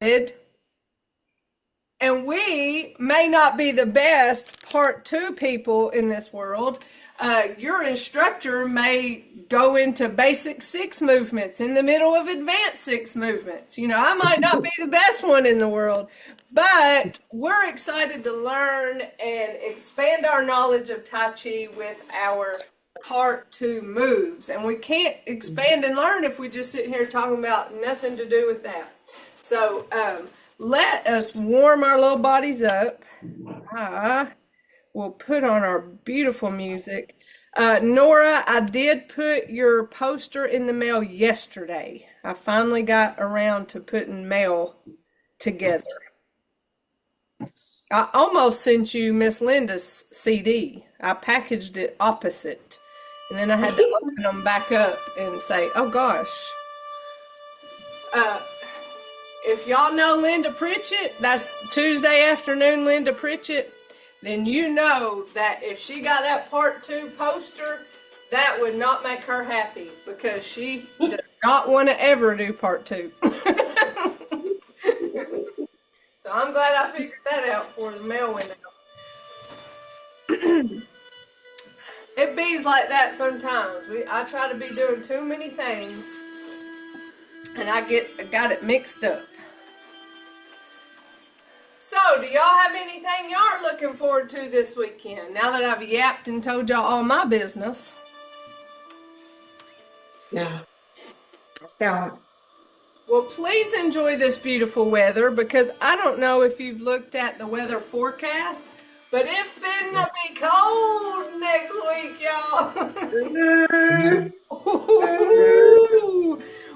And we may not be the best part two people in this world. Your instructor may go into basic six movements in the middle of advanced six movements. I might not be the best one in the world, but we're excited to learn and expand our knowledge of Tai Chi with our part two moves. And we can't expand and learn if we just sit here talking about nothing to do with that. So, let us warm our little bodies up. We'll put on our beautiful music. Nora, I did put your poster in the mail yesterday. I finally got around to putting mail together. I almost sent you Miss Linda's CD. I packaged it opposite. And then I had to open them back up and say, oh gosh. If y'all know Linda Pritchett, that's Tuesday afternoon Linda Pritchett, then you know that if she got that part two poster, that would not make her happy because she does not want to ever do part two. So I'm glad I figured that out before the mail went out. It bees like that sometimes. I try to be doing too many things and I got it mixed up. So, do y'all have anything y'all are looking forward to this weekend? Now that I've yapped and told y'all all my business. No, don't. Well, please enjoy this beautiful weather because I don't know if you've looked at the weather forecast, but it's finna be cold next week, y'all.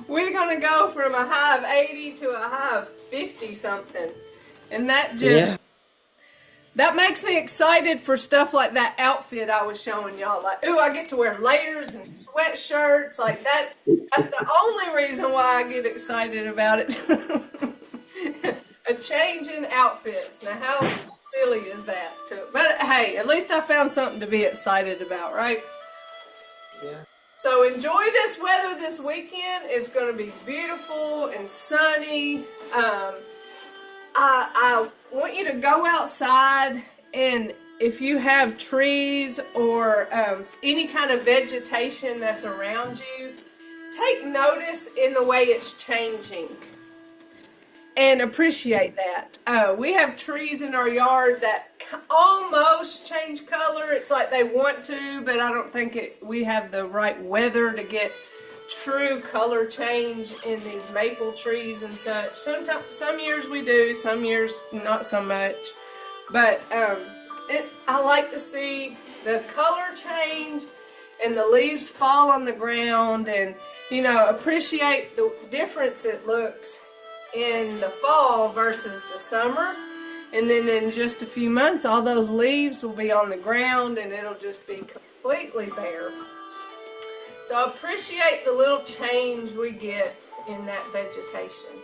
We're gonna go from a high of 80 to a high of 50 something. And that makes me excited for stuff like that outfit I was showing y'all. Like, ooh, I get to wear layers and sweatshirts like that. That's the only reason why I get excited about it. A change in outfits. Now, how silly is that? But hey, at least I found something to be excited about, right? Yeah. So enjoy this weather this weekend. It's going to be beautiful and sunny. I want you to go outside, and if you have trees or any kind of vegetation that's around you, take notice in the way it's changing and appreciate that. We have trees in our yard that almost change color. It's like they want to, but I don't think we have the right weather to get true color change in these maple trees and such. Some years we do, some years not so much. But I like to see the color change and the leaves fall on the ground and, appreciate the difference it looks in the fall versus the summer. And then in just a few months, all those leaves will be on the ground and it'll just be completely bare. So appreciate the little change we get in that vegetation.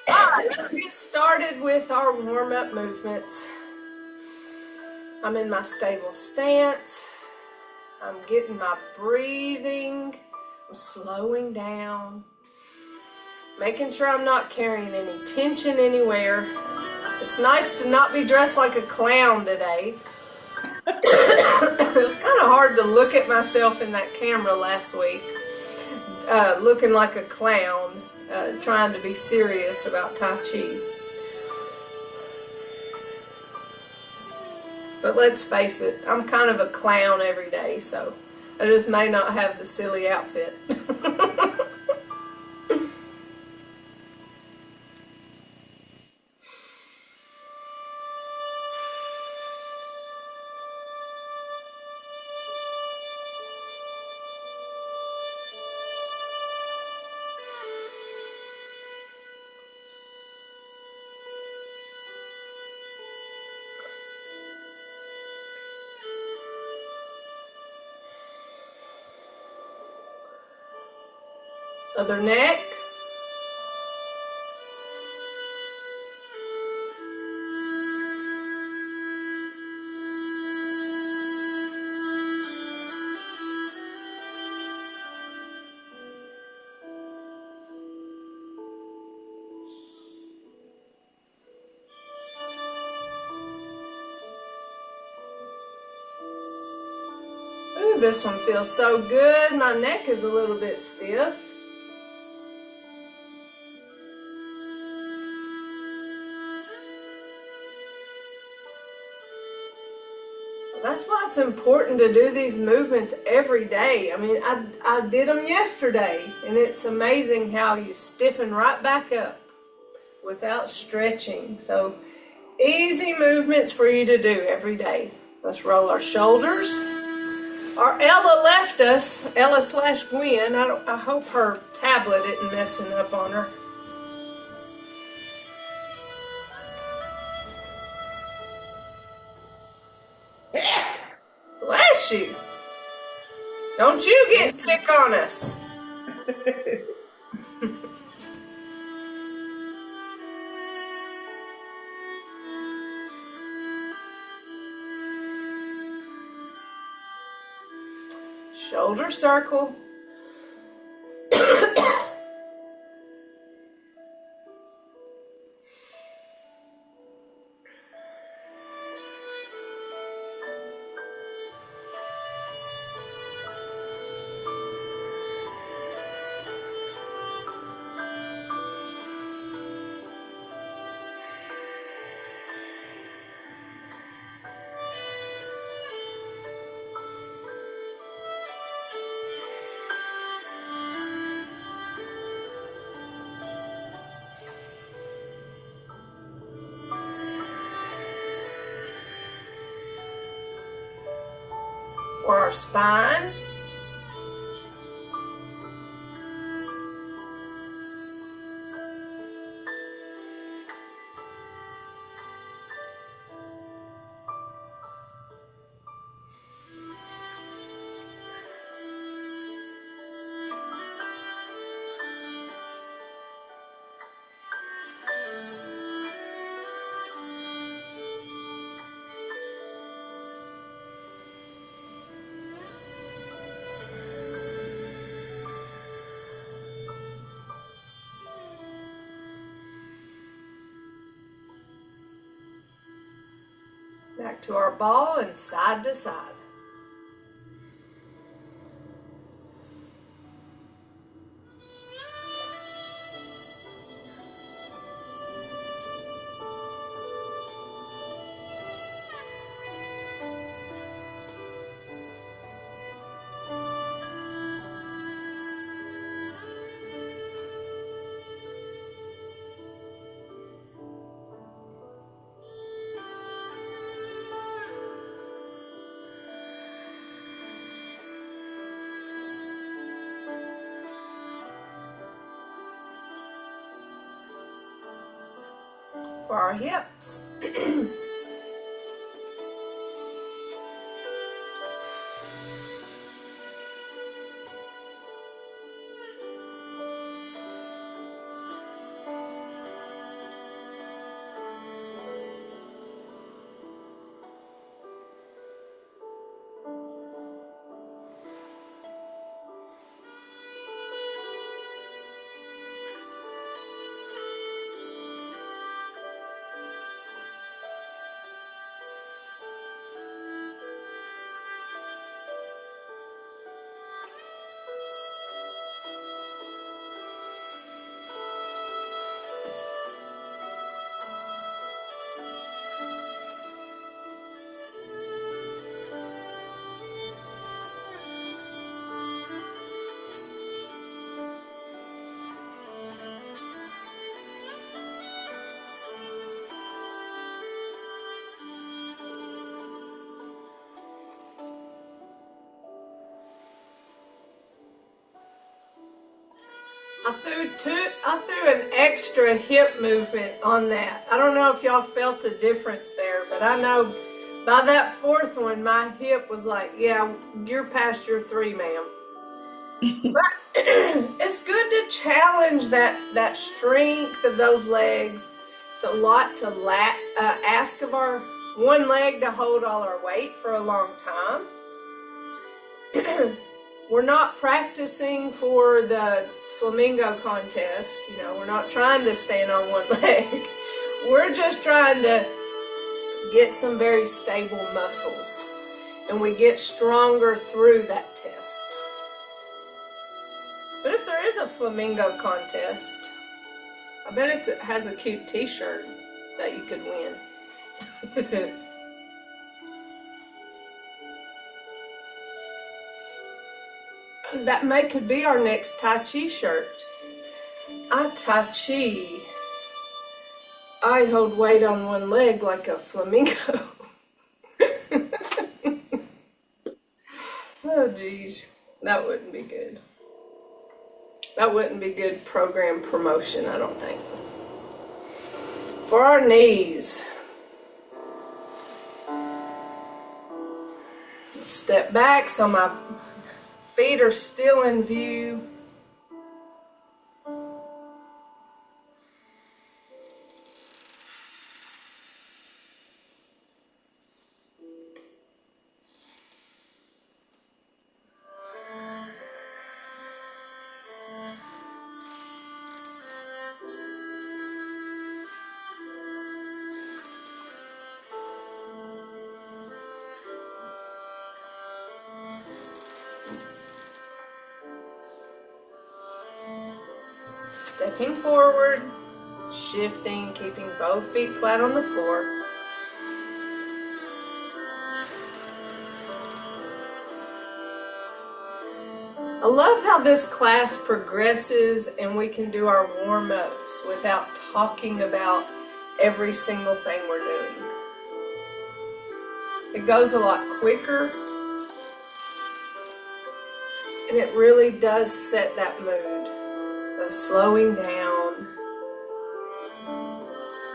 Alright, let's get started with our warm-up movements. I'm in my stable stance. I'm getting my breathing. I'm slowing down. Making sure I'm not carrying any tension anywhere. It's nice to not be dressed like a clown today. It was kind of hard to look at myself in that camera last week, looking like a clown, trying to be serious about Tai Chi. But let's face it, I'm kind of a clown every day, so I just may not have the silly outfit. Other neck. this one feels so good. My neck is a little bit stiff. That's why it's important to do these movements every day. I mean, I did them yesterday, and it's amazing how you stiffen right back up without stretching. So, easy movements for you to do every day. Let's roll our shoulders. Our Ella left us, Ella/Gwen. I hope her tablet isn't messing up on her. Bless you. Don't you get sick on us. Shoulder circle. For our spine. Back to our ball and side to side. For our hips. I threw an extra hip movement on that. I don't know if y'all felt a difference there, but I know by that fourth one, my hip was like, yeah, you're past your 3, ma'am. But it's good to challenge that strength of those legs. It's a lot to ask of our one leg to hold all our weight for a long time. We're not practicing for the flamingo contest. You know, we're not trying to stand on one leg. We're just trying to get some very stable muscles. and we get stronger through that test. But if there is a flamingo contest, I bet it has a cute t-shirt that you could win. That could be our next Tai Chi shirt. I Tai Chi. I hold weight on one leg like a flamingo. Oh geez, that wouldn't be good. That wouldn't be good program promotion, I don't think. For our knees. Step back so my feet are still in view. Stepping forward, shifting, keeping both feet flat on the floor. I love how this class progresses and we can do our warm-ups without talking about every single thing we're doing. It goes a lot quicker, and it really does set that mood of slowing down,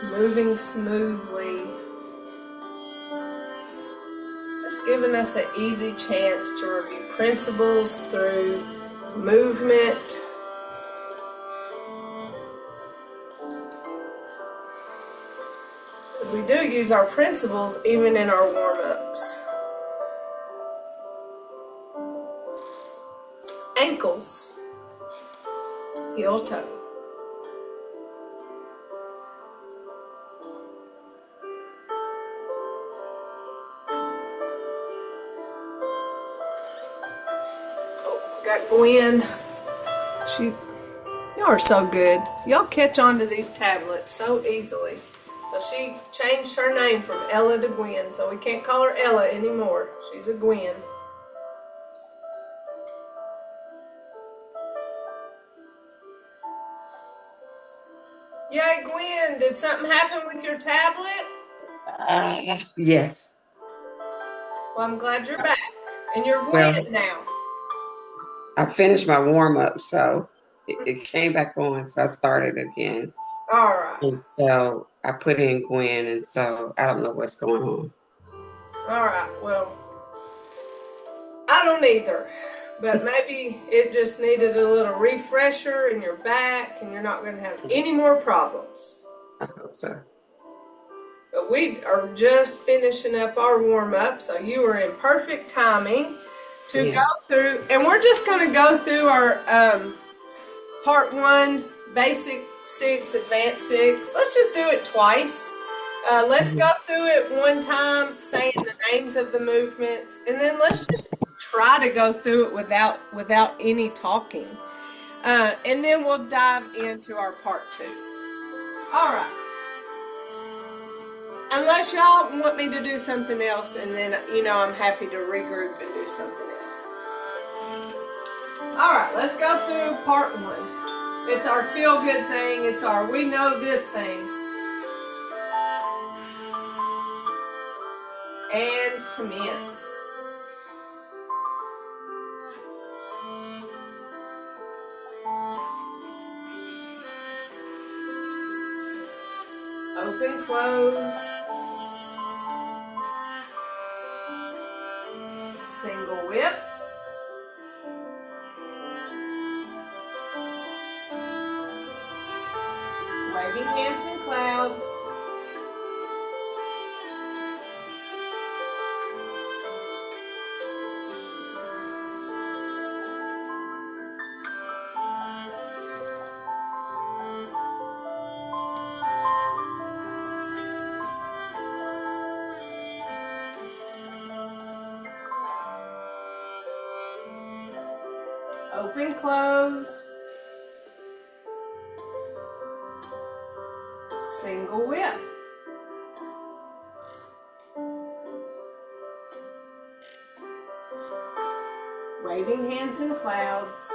moving smoothly, just giving us an easy chance to review principles through movement. Because we do use our principles even in our warm-ups. Ankles, heel toe. Oh, got Gwen. Y'all are so good. Y'all catch on to these tablets so easily. So she changed her name from Ella to Gwen, so we can't call her Ella anymore. She's a Gwen. Yay, Gwen, did something happen with your tablet? Yes. Well, I'm glad you're back. And you're Well, Gwen now. I finished my warm up, so it came back on, so I started again. All right. And so I put in Gwen, and so I don't know what's going on. All right. Well, I don't either. But maybe it just needed a little refresher and you're back and you're not going to have any more problems. I hope so. But we are just finishing up our warm-up, so you are in perfect timing to go through. And we're just going to go through our part 1, basic 6, advanced 6. Let's just do it twice. Let's go through it one time, saying the names of the movements, and then let's just try to go through it without any talking. And then we'll dive into our part 2. All right. Unless y'all want me to do something else, and then, I'm happy to regroup and do something else. All right, let's go through part 1. It's our feel-good thing. It's our we know this thing. And commence. Open, close. Single whip. Waving hands in clouds. Open, close. Single whip. Waving hands in clouds.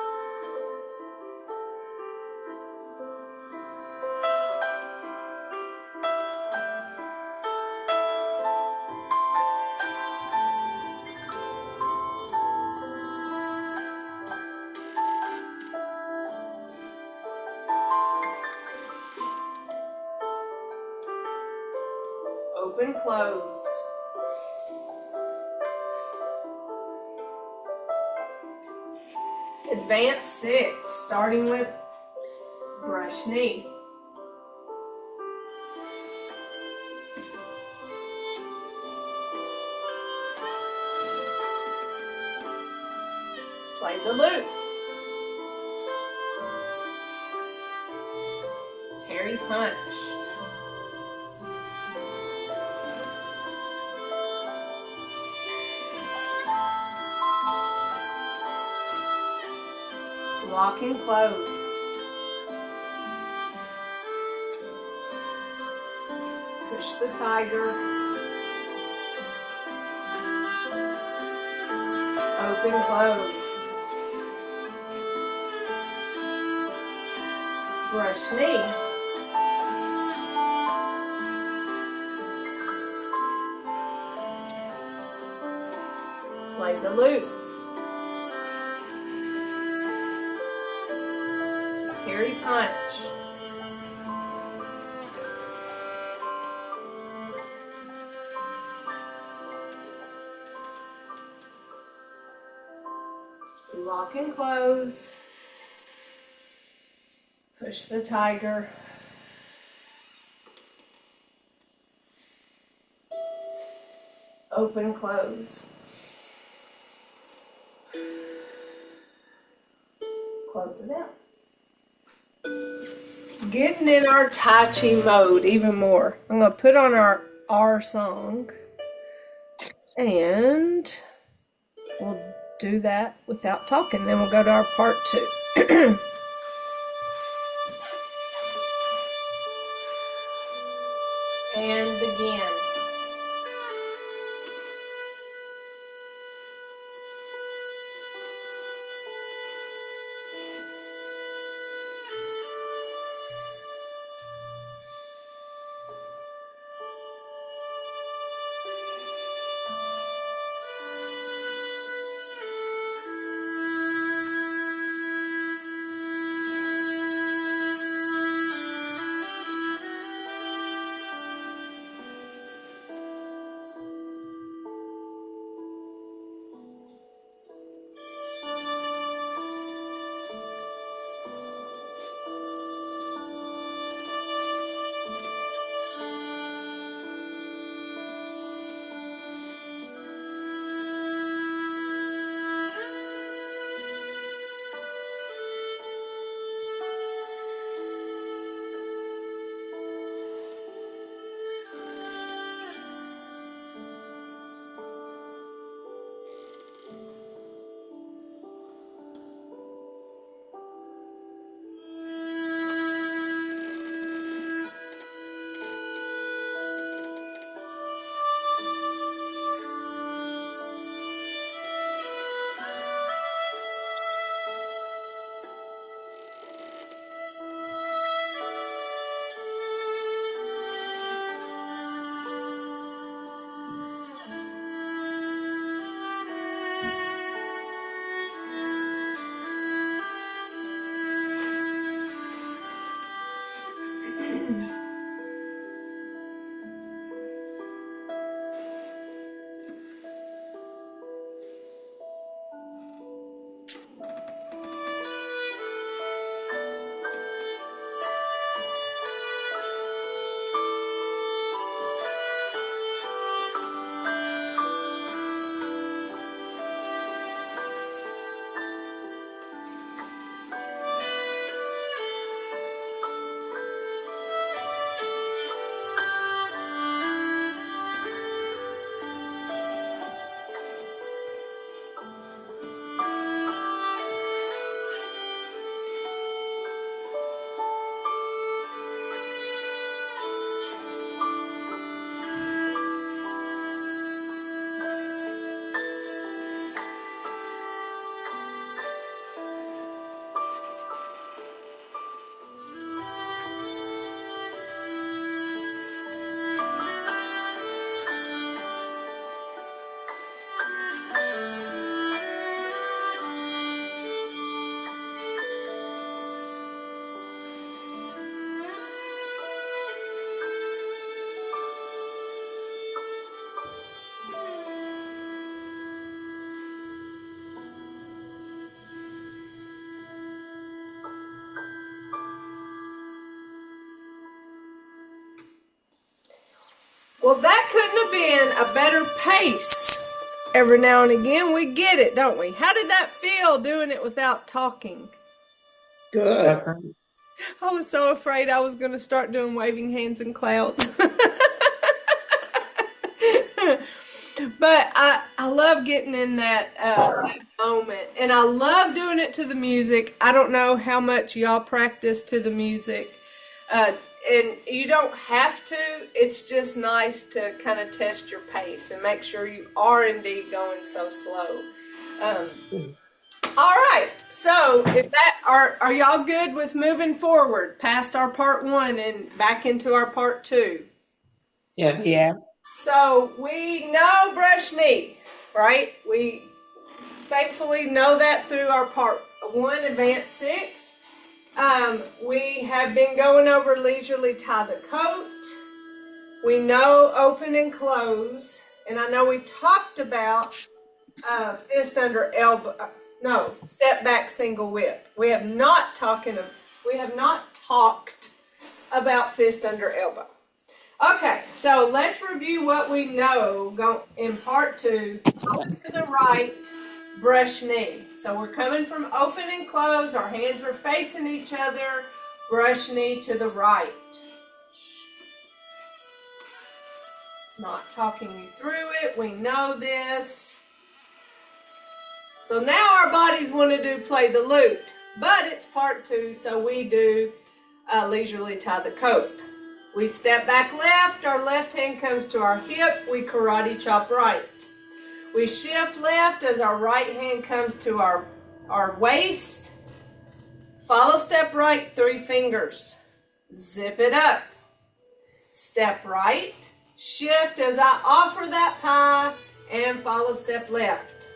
Open, close. Advanced 6, starting with brush knee. Play the loop. Parry punch. Lock and close. Push the tiger. Open, close. Brush knee. Play the loop. Parry punch. Lock and close. Push the tiger. Open, close. Close it out. Getting in our Tai Chi mode even more. I'm going to put on our R song and we'll do that without talking. Then we'll go to our part 2. And begin. Well, that couldn't have been a better pace. Every now and again, we get it, don't we? How did that feel doing it without talking? Good. I was so afraid I was going to start doing waving hands and clouds. But I love getting in that moment. And I love doing it to the music. I don't know how much y'all practice to the music. And you don't have to. It's just nice to kind of test your pace and make sure you are indeed going so slow. All right. So if that are y'all good with moving forward past our part 1 and back into our part 2? Yes. Yeah. So we know brush knee, right? We thankfully know that through our part 1, advanced 6. We have been going over leisurely tie the coat. We know open and close. And I know we talked about fist under elbow. No, step back single whip. We have not talked about fist under elbow. Okay, so let's review what we know in part 2. Going to the right, brush knee. So we're coming from open and close. Our hands are facing each other. Brush knee to the right. Not talking you through it. We know this. So now our bodies want to do play the lute, but it's part 2, so we do leisurely tie the coat. We step back left, our left hand comes to our hip, we karate chop right. We shift left as our right hand comes to our waist. Follow step right, 3 fingers. Zip it up. Step right, shift as I offer that pie, and follow step left.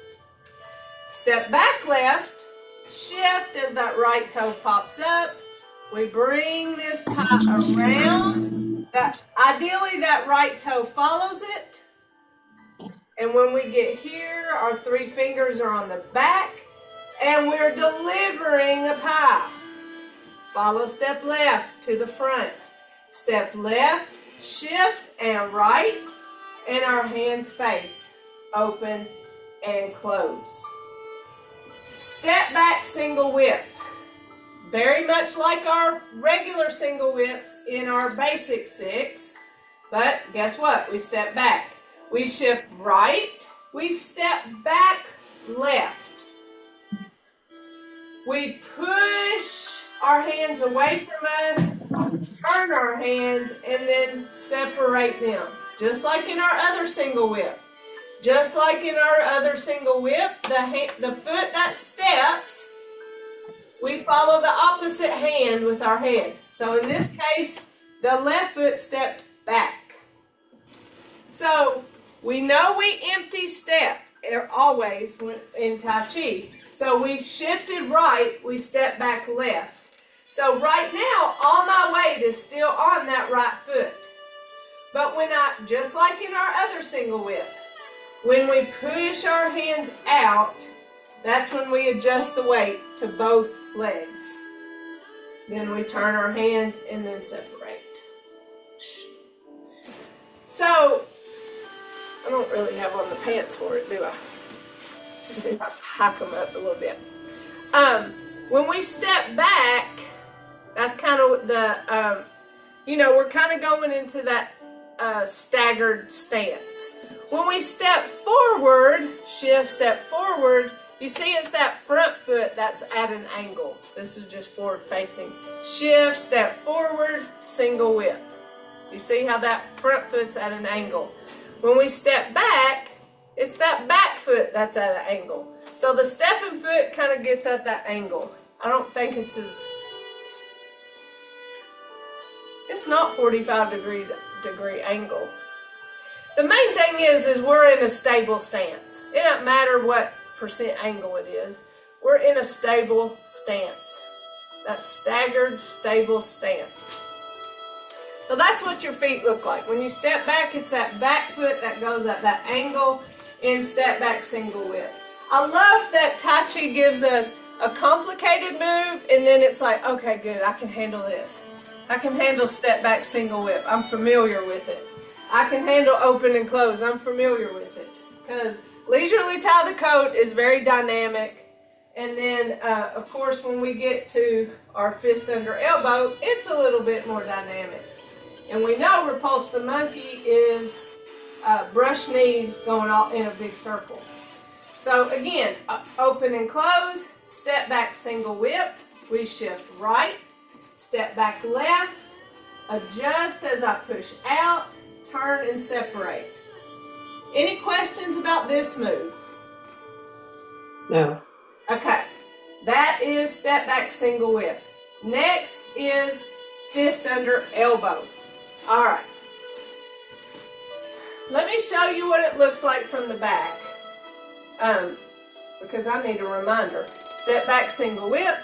Step back left, shift as that right toe pops up. We bring this pie around. Ideally, that right toe follows it. And when we get here, our 3 fingers are on the back, and we're delivering a pie. Follow step left to the front. Step left, shift, and right, and our hands face, open and close. Step back single whip. Very much like our regular single whips in our basic 6, but guess what? We step back. We shift right, we step back left. We push our hands away from us, turn our hands, and then separate them. Just like in our other single whip. Just like in our other single whip, the foot that steps, we follow the opposite hand with our head. So in this case, the left foot stepped back. So we know we empty step always in Tai Chi. So we shifted right, we stepped back left. So right now, all my weight is still on that right foot. But just like in our other single whip, when we push our hands out, that's when we adjust the weight to both legs. Then we turn our hands and then separate. So, I don't really have on the pants for it, do I? Let's see if I can hike them up a little bit. When we step back, that's kind of the, we're kind of going into that staggered stance. When we step forward, shift, step forward, you see it's that front foot that's at an angle. This is just forward facing. Shift, step forward, single whip. You see how that front foot's at an angle. When we step back, it's that back foot that's at an angle. So the stepping foot kind of gets at that angle. I don't think it's not 45 degree angle. The main thing is we're in a stable stance. It doesn't matter what percent angle it is. We're in a stable stance. That staggered, stable stance. So that's what your feet look like. When you step back, it's that back foot that goes at that angle in step back single whip. I love that Tai Chi gives us a complicated move, and then it's like, okay, good, I can handle this. I can handle step back single whip. I'm familiar with it. I can handle open and close. I'm familiar with it. Because leisurely tie the coat is very dynamic. And then, of course, when we get to our fist under elbow, it's a little bit more dynamic. And we know repulse the monkey is brush knees going all in a big circle. So again, open and close, step back single whip, we shift right, step back left, adjust as I push out, turn and separate. Any questions about this move? No. Okay, that is step back single whip. Next is fist under elbow. All right. Let me show you what it looks like from the back. Because I need a reminder. Step back single whip.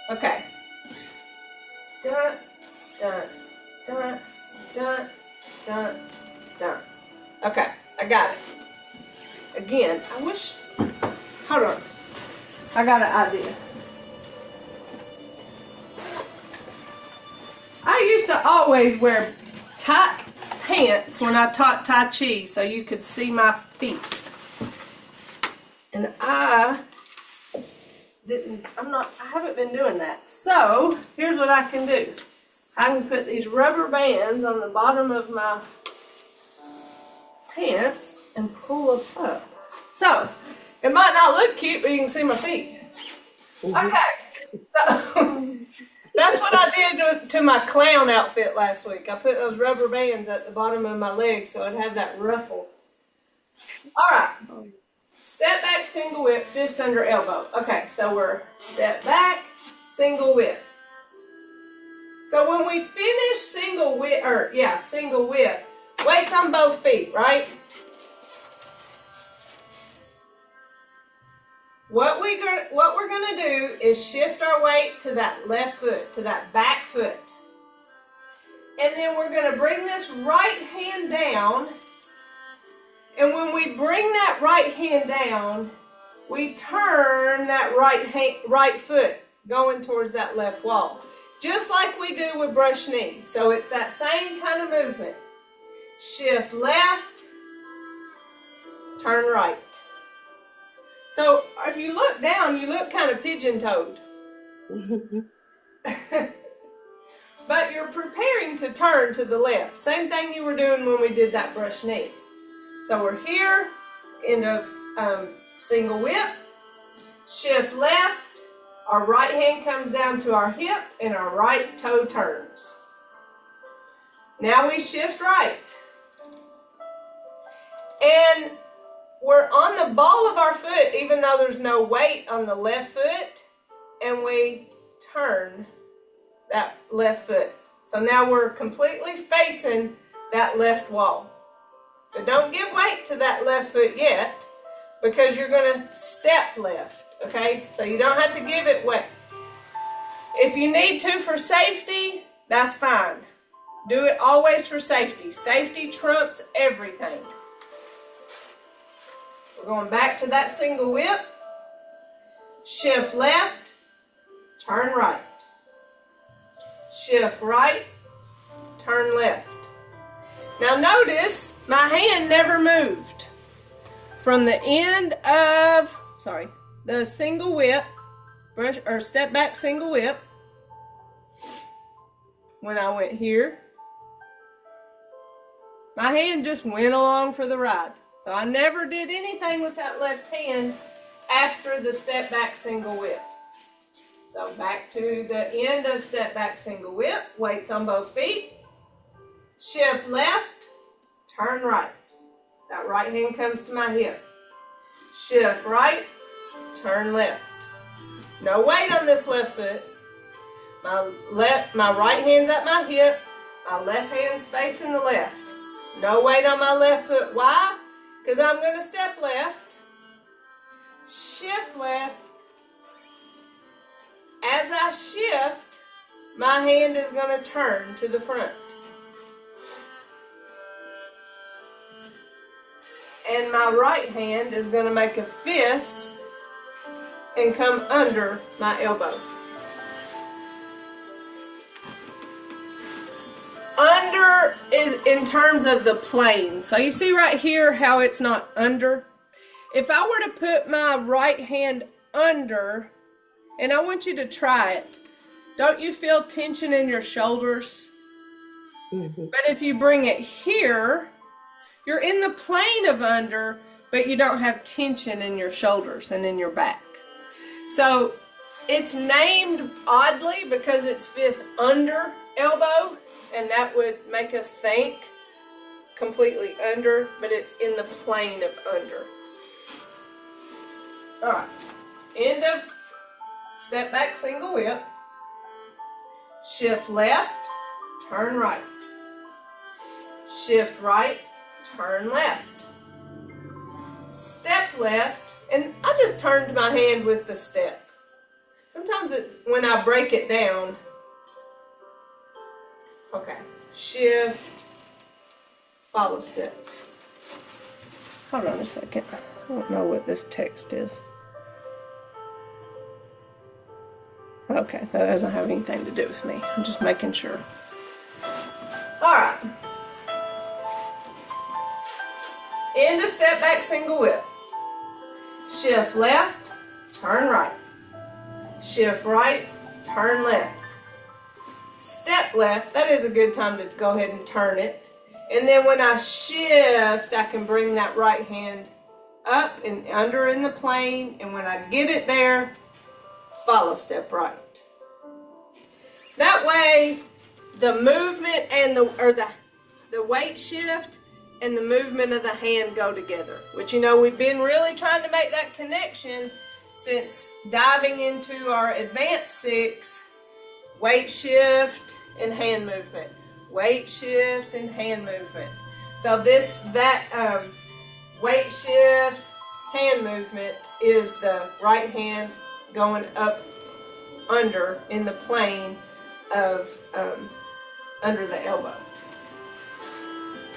Okay. Dun, dun, dun, dun, dun, dun. Okay, I got it. Again, I wish, hold on, I got an idea. I used to always wear tight pants when I taught Tai Chi so you could see my feet. And I haven't been doing that. So, here's what I can do. I can put these rubber bands on the bottom of my pants and pull them up. So, it might not look cute, but you can see my feet. Okay, so that's what I did to my clown outfit last week. I put those rubber bands at the bottom of my legs so I'd have that ruffle. All right, step back, single whip, fist under elbow. Okay, so we're step back, single whip. So when we finish single whip, weights on both feet, right? What we're going to do is shift our weight to that left foot, to that back foot. And then we're going to bring this right hand down. And when we bring that right hand down, we turn that right foot going towards that left wall. Just like we do with brush knee. So it's that same kind of movement. Shift left, turn right. So if you look down, you look kind of pigeon-toed. But you're preparing to turn to the left. Same thing you were doing when we did that brush knee. So we're here, end of single whip, shift left, our right hand comes down to our hip and our right toe turns. Now we shift right. And we're on the ball of our foot, even though there's no weight on the left foot, and we turn that left foot. So now we're completely facing that left wall. But don't give weight to that left foot yet, because you're going to step left, okay? So you don't have to give it weight. If you need to for safety, that's fine. Do it always for safety. Safety trumps everything. We're going back to that single whip. Shift left, turn right. Shift right, turn left. Now notice my hand never moved from the end of, the single whip, brush or step back single whip when I went here. My hand just went along for the ride. So I never did anything with that left hand after the step back single whip. So back to the end of step back single whip, weights on both feet. Shift left, turn right. That right hand comes to my hip. Shift right, turn left. No weight on this left foot. My right hand's at my hip. My left hand's facing the left. No weight on my left foot. Why? Because I'm going to step left, shift left. As I shift, my hand is going to turn to the front. And my right hand is going to make a fist and come under my elbow. Undue is in terms of the plane. So you see right here how it's not under? If I were to put my right hand under, and I want you to try it, don't you feel tension in your shoulders? Mm-hmm. But if you bring it here, you're in the plane of under, but you don't have tension in your shoulders and in your back. So it's named oddly because it's fist under elbow, and that would make us think completely under, but it's in the plane of under. All right, end of step back single whip, shift left, turn right, shift right, turn left, step left, and I just turned my hand with the step. Sometimes it's when I break it down. Okay, shift, follow step. Hold on a second. I don't know what this text is. Okay, that doesn't have anything to do with me. I'm just making sure. Alright. End of step back single whip. Shift left, turn right. Shift right, turn left. Step left, that is a good time to go ahead and turn it. And then when I shift, I can bring that right hand up and under in the plane. And when I get it there, follow step right. That way, the movement and the weight shift and the movement of the hand go together. Which, you know, we've been really trying to make that connection since diving into our advanced 6, weight shift and hand movement. Weight shift and hand movement. So that weight shift, hand movement is the right hand going up under in the plane of under the elbow.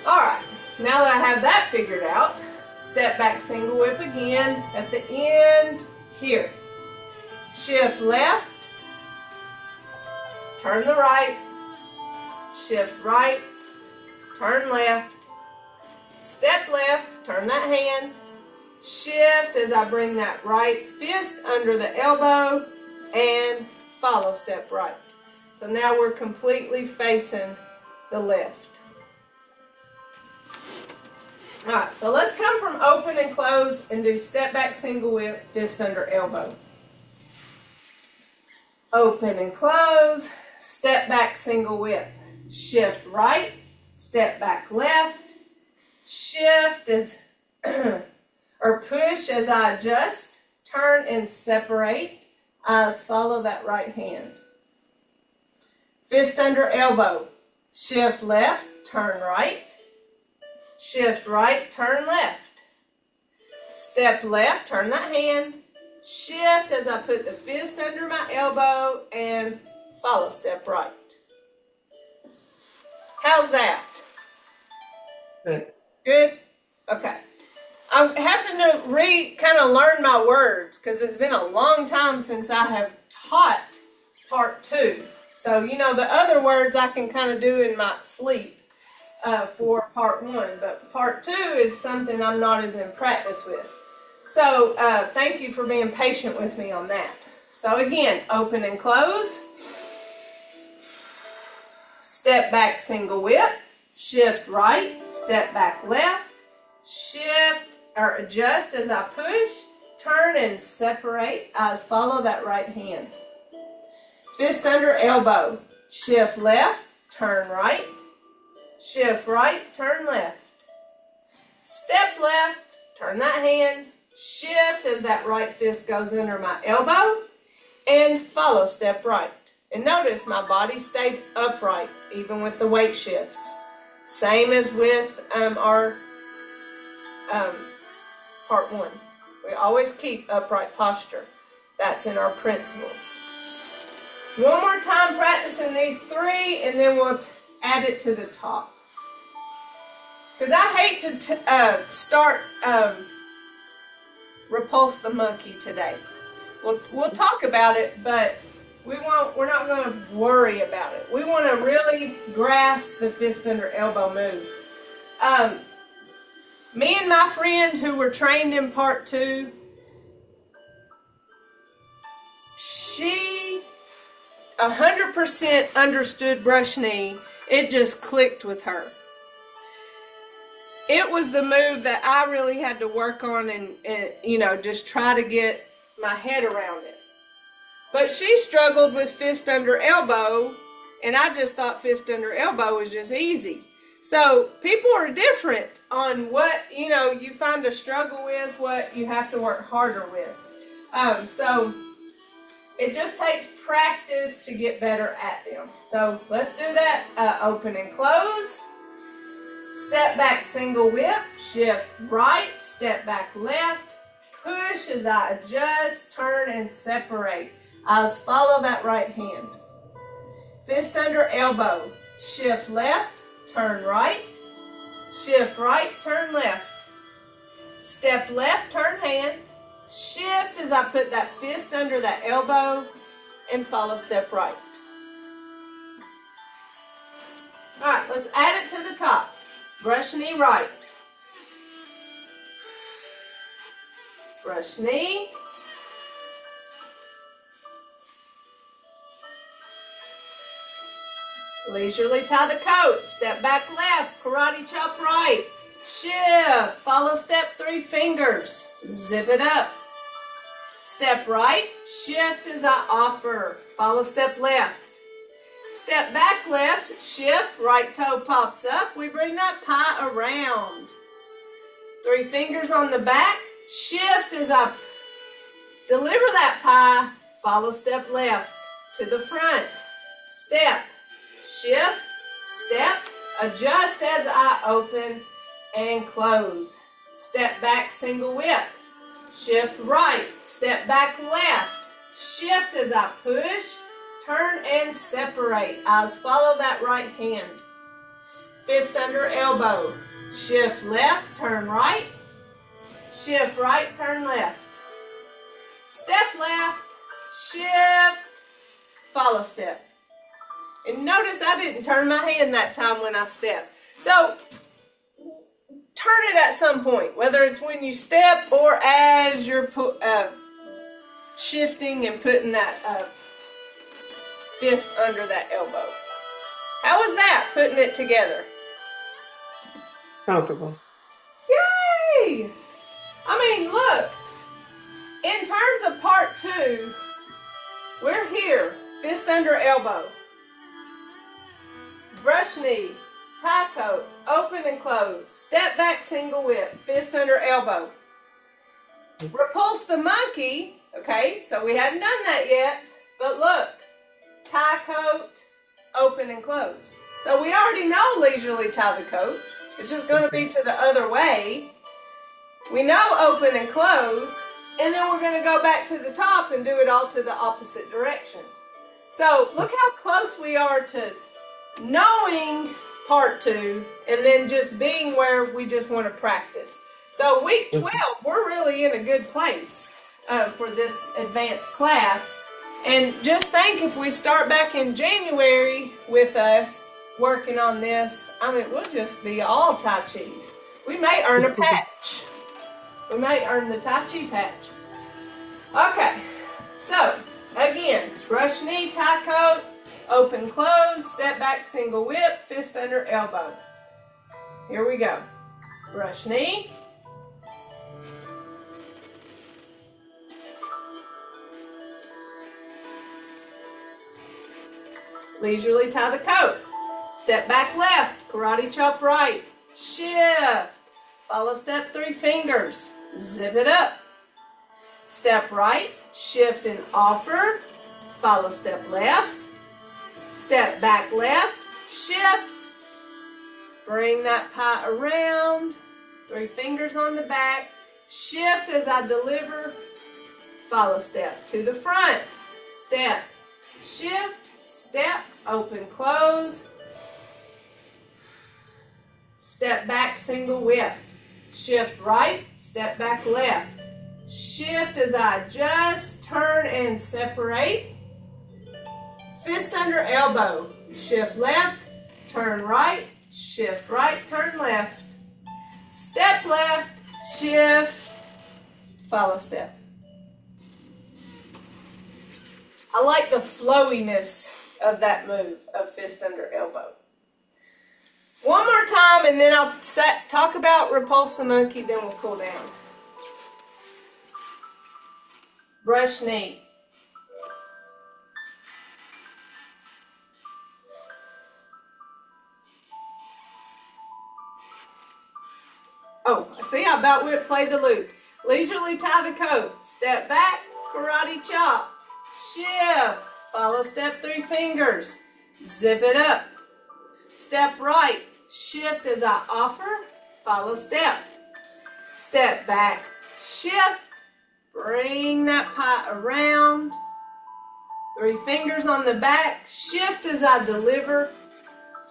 Alright, now that I have that figured out, step back single whip again at the end here. Shift left, turn the right, shift right, turn left, step left, turn that hand, shift as I bring that right fist under the elbow, and follow step right. So now we're completely facing the left. Alright, so let's come from open and close and do step back single whip, fist under elbow. Open and close, step back single whip, shift right, step back left, shift as or push as I adjust, turn and separate, eyes follow that right hand. Fist under elbow, shift left, turn right, shift right, turn left, step left, turn that hand, shift as I put the fist under my elbow and follow step right. How's that? Good. Good? Okay. I'm having to kind of learn my words because it's been a long time since I have taught part 2. So, you know, the other words I can kind of do in my sleep for part 1. But part 2 is something I'm not as in practice with. So, thank you for being patient with me on that. So, again, open and close. Step back single whip. Shift right. Step back left. Shift or adjust as I push. Turn and separate. Eyes follow that right hand. Fist under elbow. Shift left. Turn right. Shift right. Turn left. Step left. Turn that hand. Shift as that right fist goes under my elbow. And follow step right. And notice my body stayed upright even with the weight shifts. Same as with our part 1. We always keep upright posture. That's in our principles. One more time practicing these 3 and then we'll add it to the top. Because I hate to start repulse the monkey today. We'll talk about it, but we're not going to worry about it. We want to really grasp the fist under elbow move. Me and my friend who were trained in part 2, she 100% understood brush knee. It just clicked with her. It was the move that I really had to work on and you know, just try to get my head around it. But she struggled with fist under elbow, and I just thought fist under elbow was just easy. So people are different on what, you know, you find a struggle with, what you have to work harder with. So it just takes practice to get better at them. So let's do that. Open and close. Step back, single whip, shift right, step back left, push as I adjust, turn and separate. Eyes follow that right hand. Fist under elbow, shift left, turn right, shift right, turn left. Step left, turn hand, shift as I put that fist under that elbow and follow step right. All right, let's add it to the top. Brush knee right. Brush knee. Leisurely tie the coat. Step back left. Karate chop right. Shift. Follow step 3 fingers. Zip it up. Step right. Shift as I offer. Follow step left. Step back left, shift, right toe pops up. We bring that pie around. 3 fingers on the back, shift as I deliver that pie. Follow step left to the front. Step, shift, step, adjust as I open and close. Step back, single whip. Shift right, step back left. Shift as I push. Turn and separate. Eyes follow that right hand. Fist under elbow. Shift left, turn right. Shift right, turn left. Step left, shift, follow step. And notice I didn't turn my hand that time when I stepped. So, turn it at some point, whether it's when you step or as you're shifting and putting that fist under that elbow. How was that, putting it together? Comfortable. Yay! I mean, look, in terms of part 2, we're here, fist under elbow, brush knee, tie coat, open and close, step back, single whip, fist under elbow. Repulse the monkey, okay, so we hadn't done that yet, but look, tie coat, open and close. So we already know leisurely tie the coat. It's just going to be to the other way. We know open and close, and then we're going to go back to the top and do it all to the opposite direction. So look how close we are to knowing part 2 and then just being where we just want to practice. So week 12, we're really in a good place for this advanced class. And just think, if we start back in January with us working on this, I mean, we'll just be all Tai Chi. We may earn a patch. We may earn the Tai Chi patch. Okay, so again, brush knee, tie coat, open, close, step back, single whip, fist under elbow. Here we go. Brush knee. Leisurely tie the coat. Step back left, karate chop right. Shift. Follow step 3 fingers. Zip it up. Step right, shift and offer. Follow step left. Step back left, shift. Bring that pie around. 3 fingers on the back. Shift as I deliver. Follow step to the front. Step, shift. Step, open, close. Step back, single whip. Shift right, step back left. Shift as I adjust, turn and separate. Fist under elbow. Shift left, turn right, shift right, turn left. Step left, shift, follow step. I like the flowiness of that move of fist under elbow. One more time and then I'll talk about repulse the monkey, then we'll cool down. Brush knee. Oh, see, I about played the loop. Leisurely tie the coat. Step back, karate chop. Shift. Follow step 3 fingers. Zip it up. Step right. Shift as I offer. Follow step. Step back. Shift. Bring that pie around. 3 fingers on the back. Shift as I deliver.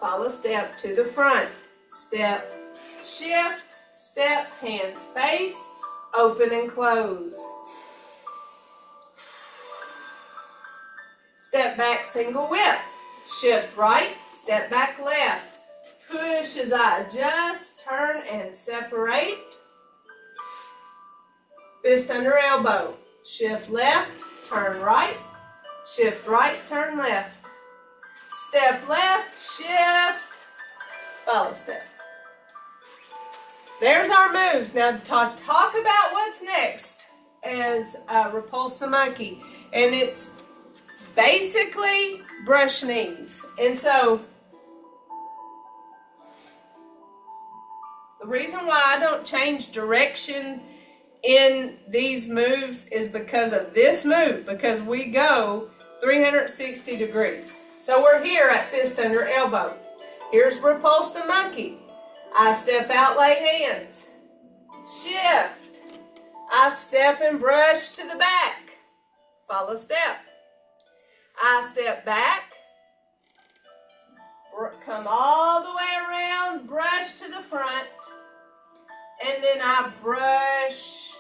Follow step to the front. Step. Shift. Step, hands face, open and close. Step back, single whip. Shift right, step back left. Push as I adjust, turn and separate. Fist under elbow. Shift left, turn right. Shift right, turn left. Step left, shift, follow step. There's our moves. Now to talk about what's next as repulse the monkey. And it's basically brush knees. And so the reason why I don't change direction in these moves is because of this move, because we go 360 degrees. So we're here at fist under elbow. Here's repulse the monkey. I step out, lay hands. Shift. I step and brush to the back. Follow step. I step back. Come all the way around, brush to the front. And then I brush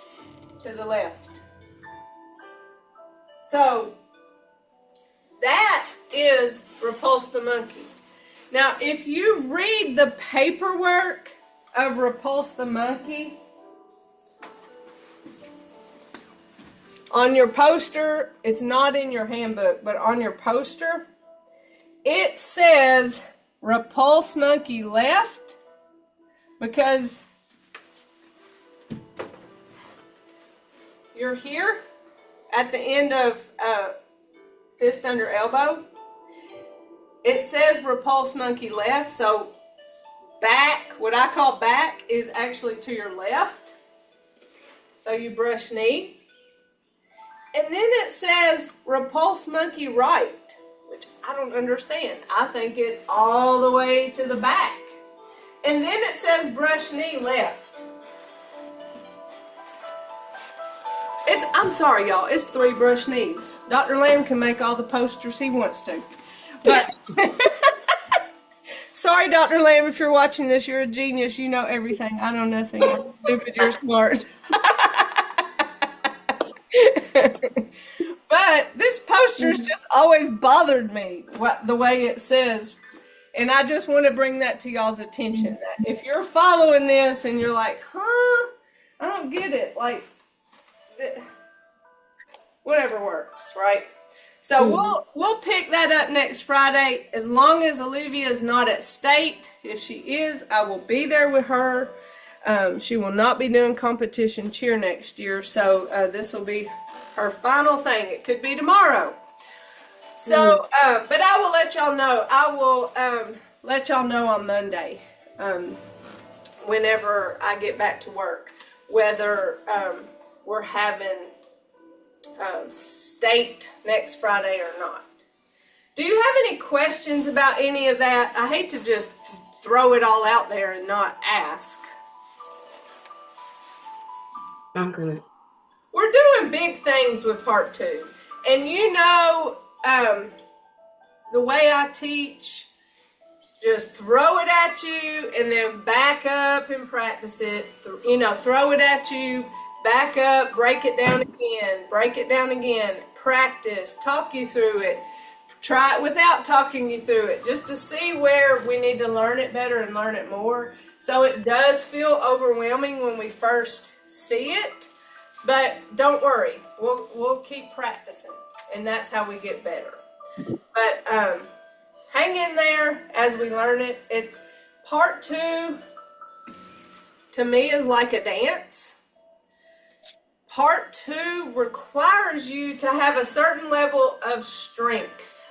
to the left. So that is repulse the monkey. Now, if you read the paperwork of repulse the monkey, on your poster, it's not in your handbook, but on your poster, it says repulse monkey left because you're here at the end of fist under elbow. It says repulse monkey left, so back, what I call back, is actually to your left. So you brush knee. And then it says repulse monkey right, which I don't understand. I think it's all the way to the back. And then it says brush knee left. I'm sorry, y'all, it's 3 brush knees. Dr. Lamb can make all the posters he wants to. But sorry, Dr. Lamb, if you're watching this, you're a genius. You know everything. I know nothing. I'm stupid, you're smart. But this poster's just always bothered me, the way it says. And I just want to bring that to y'all's attention. That if you're following this and you're like, I don't get it. Like, whatever works, right? So we'll pick that up next Friday, as long as Olivia is not at state. If she is, I will be there with her. She will not be doing competition cheer next year, so this will be her final thing. It could be tomorrow. So, but I will let y'all know. I will let y'all know on Monday, whenever I get back to work, whether we're having state next Friday or not. Do you have any questions about any of that? I hate to just throw it all out there and not ask. I'm good. We're doing big things with part 2. And you know, the way I teach, just throw it at you and then back up and practice it. Throw it at you, back up, break it down again, practice, talk you through it, try it without talking you through it, just to see where we need to learn it better and learn it more. So it does feel overwhelming when we first see it, but don't worry, we'll keep practicing, and that's how we get better. But hang in there as we learn it. It's part 2 to me is like a dance. Part 2 requires you to have a certain level of strength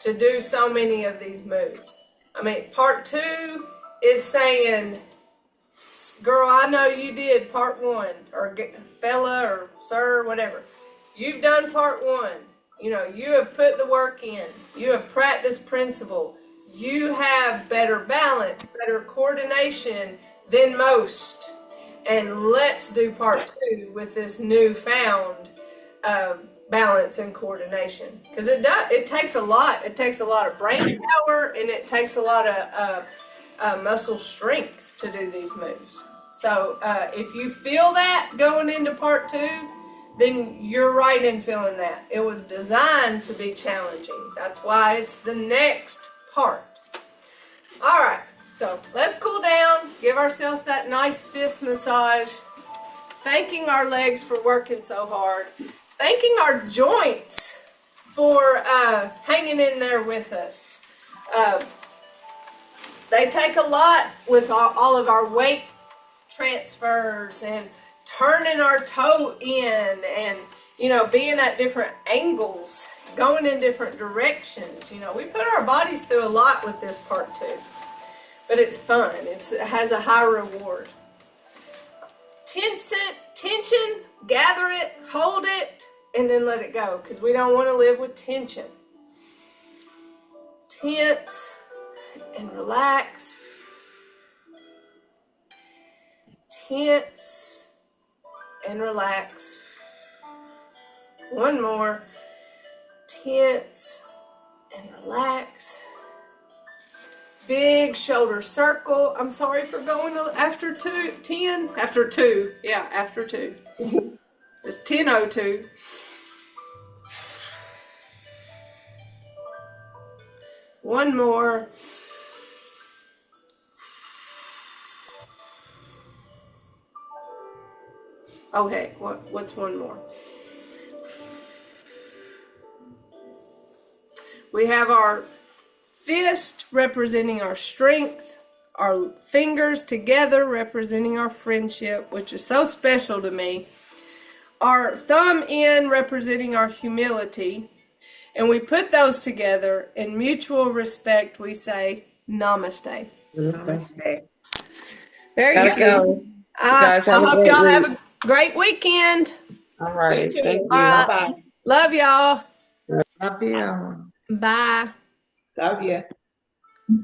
to do so many of these moves. I mean, part 2 is saying, girl, I know you did part 1, or fella, or sir, whatever. You've done part 1. You know, you have put the work in. You have practiced principle. You have better balance, better coordination than most. And let's do part 2 with this newfound balance and coordination, because it takes a lot. It takes a lot of brain power, and it takes a lot of muscle strength to do these moves. So if you feel that going into part 2, then you're right in feeling that. It was designed to be challenging. That's why it's the next part. All right, so let's cool down, give ourselves that nice fist massage, thanking our legs for working so hard, thanking our joints for hanging in there with us. They take a lot with all of our weight transfers and turning our toe in, and being at different angles, going in different directions. We put our bodies through a lot with this part 2, but it's fun. It has a high reward. Tension, gather it, hold it, and then let it go, because we don't want to live with tension. Tense and relax. Tense and relax. One more. Tense and relax. Big shoulder circle. I'm sorry for going after 10. After 2. Yeah, after 2. It's 10:02. One more. Okay, what's one more? We have our fist representing our strength, our fingers together representing our friendship, which is so special to me, our thumb end representing our humility, and we put those together in mutual respect. We say namaste. Namaste. Very Gotta good. go. I hope y'all have a great weekend. All right. Thank you. All right. Bye-bye. Love y'all. Love you. Bye. Love you.